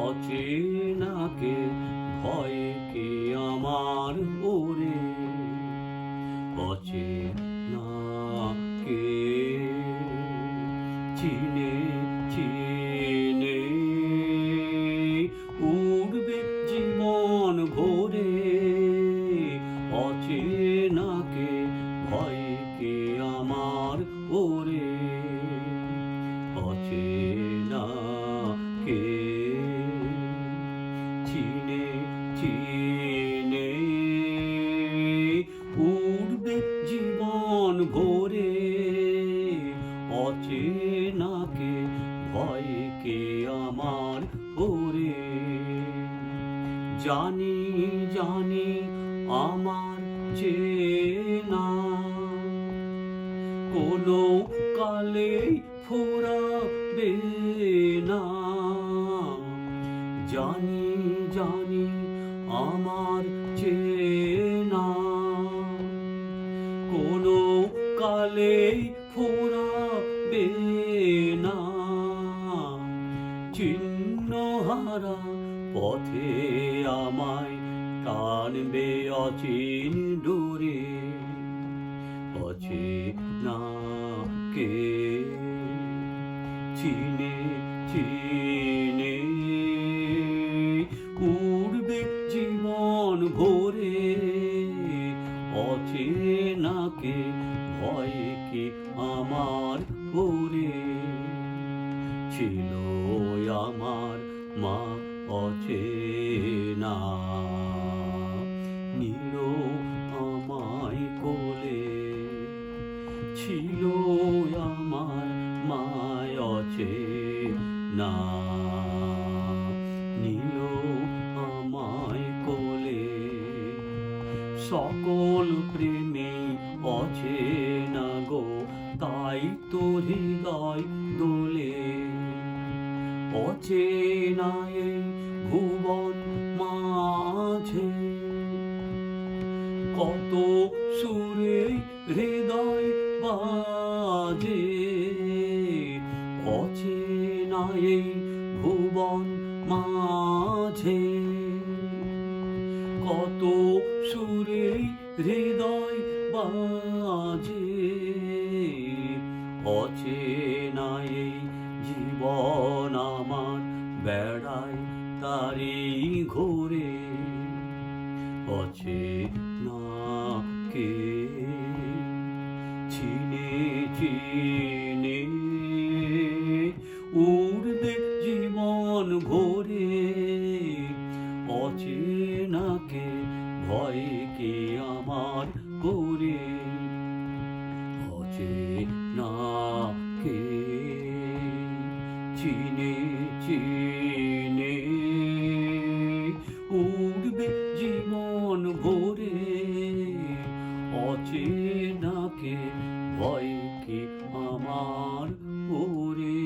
অচেনাকে ভয় কি আমার ওরে, অচেনাকে চিনে চিনে উড়বে জীবন ভরে, অচেনাকে ভয় কি আমার ওরে, অচেনাকে চিনে চিনে উড়বে জীবন ভরে, অচেনাকে ভয় কে আমার ওরে। জানি জানি আমার চেনা কোনো কালেই ফুরাবে না, জানি জানি আমার চেনা কোনো কালেই ফুরাবে না, চিহ্নহারা পথে আমায় টানবে অচিন ডোরে, অচেনাকে চিনে চিনে উড়বে জীবন ভরে, অচেনাকে ভয় কি আমার ওরে। ছিল আমার মা অচেনা, নিল আমায় কোলে, ছিল আমার মায় অচেনা, নিল আমায় কোলে। সকল প্রেমে অচেনা গো, তাই তো হৃদয় দোলে, অচেনায় ভুবন মাঝে কত সুরে হৃদয় বাজে, অচেনায় ভুবন মাঝে কত সুরে হৃদয় বাজে, অচেনায় জীবন আমার বেড়ায় তারি ঘোরে, অচেনাকে চিনে চিনে উড়বে জীবন ভরে, অচেনাকে ভয় কি আমার ওরে, অচেনাকে চিনে চিনে উড়বে জীবন ভরে, অচেনাকে ভয় কি আমার ওরে।